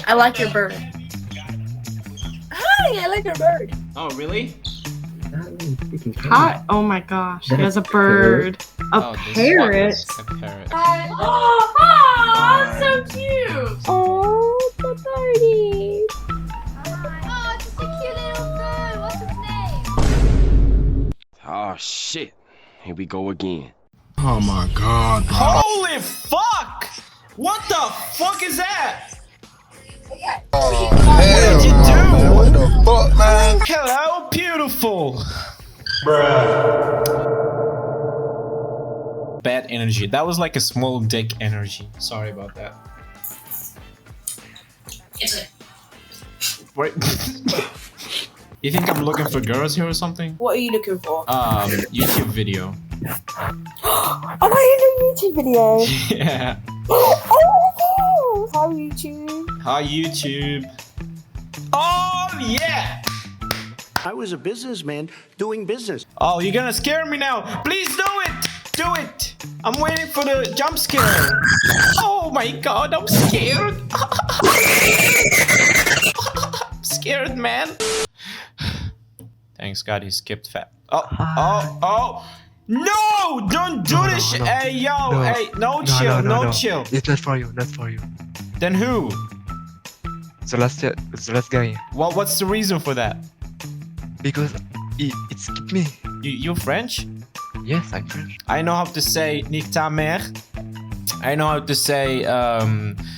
I like your bird. Hi, I like your bird. Oh, really? Hi. Oh my gosh, he has a bird. A parrot. A parrot. Oh, so cute. Oh, the birdie. Oh, it's just a cute little bird. What's his name? Oh shit. Here we go again. Oh my god, bro. Holy fuck! What the fuck is that? What did you do? Man, what the fuck, man? Hello, beautiful. Bad energy. That was like a small dick energy. Sorry about that. Wait. You think I'm looking for girls here or something? What are you looking for? YouTube video. Am I in a YouTube video? Yeah. Oh, hi YouTube. Hi, YouTube. Oh, yeah. I was a businessman doing business. Oh, you're gonna scare me now. Please do it. Do it. I'm waiting for the jump scare. Oh my god, I'm scared. I'm scared, man. Thanks God he skipped fat. Oh. No, don't do this shit. Hey, yo, no chill. It's not for you, not for you. Then who? The last guy. What's the reason for that? Because it skipped me. You French? Yes, I'm French. I know how to say nique ta mère. I know how to say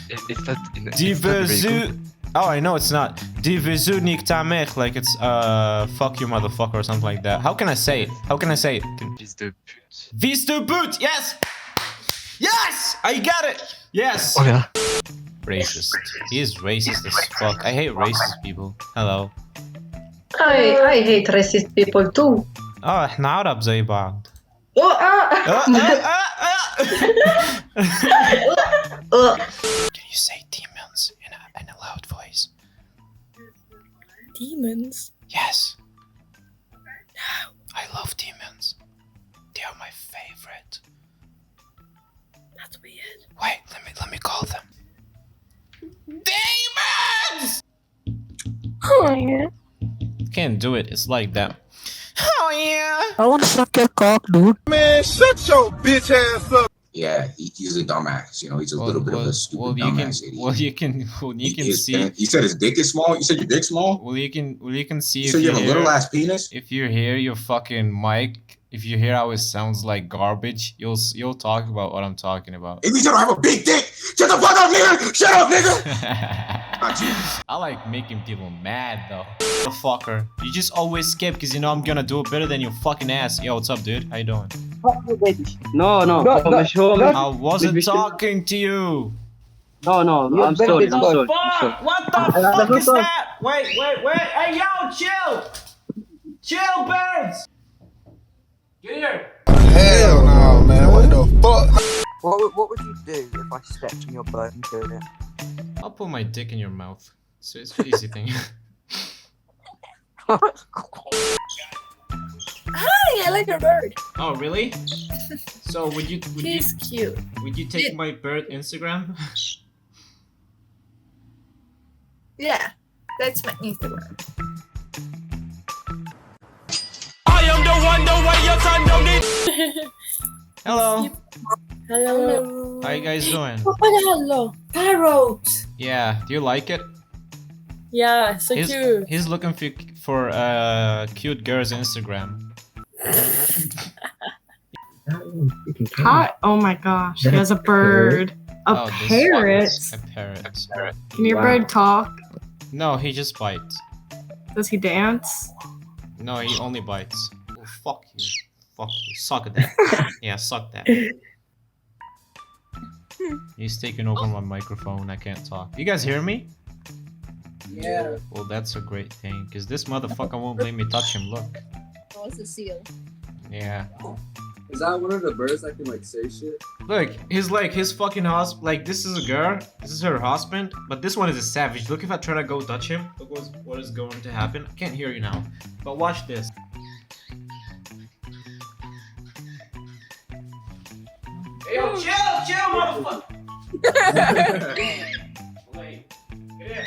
It's not in Die vezu. Oh, I know it's not. Die vezu nique ta mère. Like it's fuck you motherfucker or something like that. How can I say it? Fils de pute. Fils de pute. Yes. Yes, I got it. Yes. Oh yeah. Racist. He is racist as fuck. I hate racist people. Hello. I hate racist people too. Oh, احنا عرب زي بعض. Can you say demons in a loud voice? Demons? Yes. I love demons. They are my favorite. That's weird. Wait, let me call them. Demons! Oh yeah. Can't do it. It's like that. Oh yeah. I want to suck your cock, dude. Man, shut your bitch ass up. Yeah, he's a dumbass. You know, he's a little bit of a stupid dumbass idiot. You can see. You said his dick is small. You said your dick's small. Well, you can see. You said you have a little ass penis. If you hear your fucking mic, if you hear how it sounds like garbage, you'll talk about what I'm talking about. If you don't have a big dick, shut the fuck up, nigga. Shut up, nigga. I like making people mad though. The fucker. You just always skip because you know I'm gonna do it better than your fucking ass. Yo, what's up, dude? How you doing? No. I wasn't talking to you. No, I'm sorry. Fuck! What the fuck is that? Wait. Hey, yo, chill! Chill, birds! Get here! Hell no, man. What the fuck? What would you do if I stepped on your bird and killed it? I'll put my dick in your mouth. So it's an easy thing. Hi, I like your bird. Oh, really? So He's cute. would you take my bird Instagram? Yeah, that's my Instagram. I am the one, the way your son don't need. Hello. Hello. How you guys doing? Hello. Parrot. Yeah. Do you like it? Yeah, so cute. He's looking for cute girls Instagram. Hi. Oh my gosh, he has a bird. A parrot. A parrot. Can your bird talk? No, he just bites. Does he dance? No, he only bites. Oh, fuck you. Fuck you. Suck that. Yeah, suck that. He's taking over my microphone. I can't talk. You guys hear me? Yeah. Well, that's a great thing, because this motherfucker won't let me touch him. Look. Oh, it's a seal. Yeah. Is that one of the birds that can like say shit? Look, he's like his fucking husband. Like, this is a girl. This is her husband. But this one is a savage. Look, if I try to go touch him, look what is going to happen. I can't hear you now. But watch this. Hey, yo, chill, motherfucker. Wait. Get in.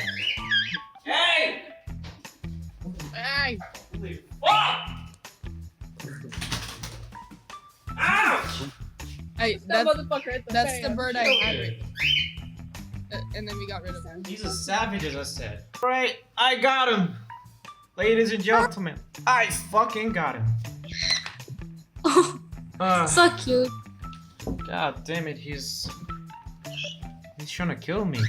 Hey! Hey! Holy fuck! Ouch! Hey, That that's, motherfucker at the that's fan. the bird I had. And then we got rid of him. He's a savage, as I said. Alright, I got him! Ladies and gentlemen, I fucking got him. So cute. God damn it, he's trying to kill me.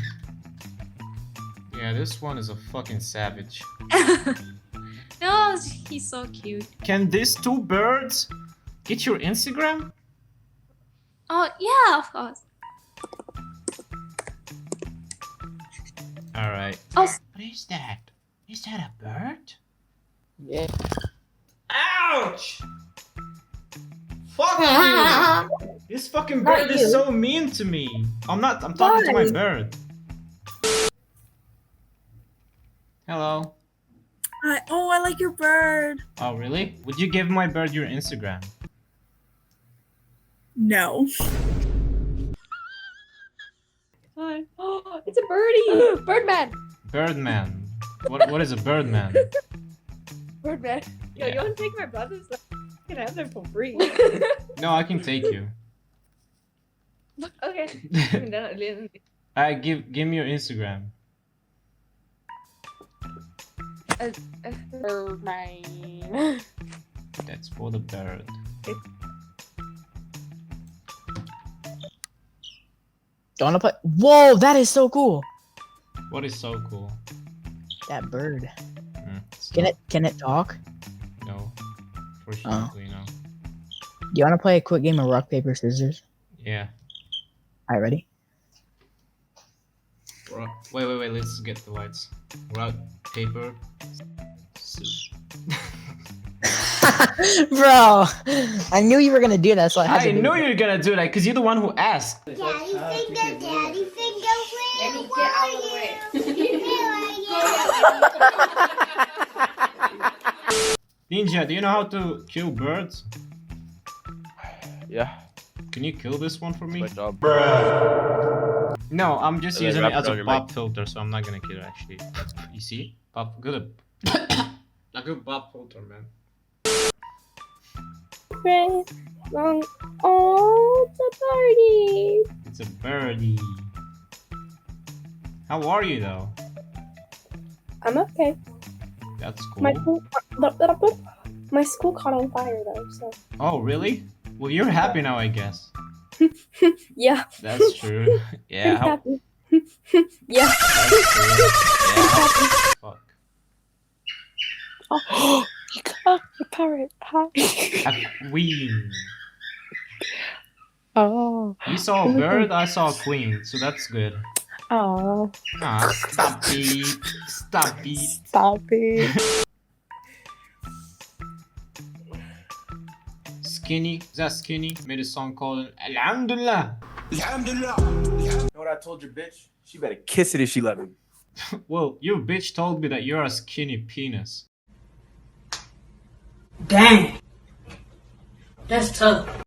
Yeah, this one is a fucking savage. No, he's so cute. Can these two birds get your Instagram? Oh, yeah, of course. Alright. Oh, What is that? Is that a bird? Yeah. Ouch! Fuck you! This fucking bird is so mean to me. I'm talking to my bird. Hello. Oh, I like your bird. Oh, really? Would you give my bird your Instagram? No. Hi. Oh, it's a birdie. Birdman. Birdman. What is a birdman? Birdman. Yo, you want to take my brother's? You can have them for free. No, I can take you. Okay. Give me your Instagram. Birdman. That's for the bird. Do you wanna play? Whoa, that is so cool. What is so cool? That bird. It's Can it talk? No. Fortunately, no. Do you wanna play a quick game of rock, paper, scissors? Yeah. Alright, ready? Wait, let's get the lights. Rock, paper, scissors. Bro, I knew you were gonna do that, so I had to. I knew you were gonna do that because you're the one who asked. Daddy finger, where are you? Ninja, do you know how to kill birds? Yeah. Can you kill this one for me? My job. No, I'm just And then using wrap it it as on a your pop filter, so I'm not gonna kill it actually. You see? Pop, good. A good pop filter, man. Oh, it's a birdie. It's a birdie. How are you though? I'm okay. That's cool. My school caught on fire though, so. Oh, really? Well, you're happy now, I guess. Yeah. That's true. Yeah. Happy. Yeah. That's true. Yeah. Fuck. Oh, you got a parrot. Hi. A queen. Oh. You saw a bird, I saw a queen, so that's good. Oh. Ah, stop it. Stop it. Stop it. Skinny, is that Skinny? Made a song called Alhamdulillah. Alhamdulillah. You know what I told your bitch? She better kiss it if she love me. Well, your bitch told me that you're a skinny penis. Dang. That's tough.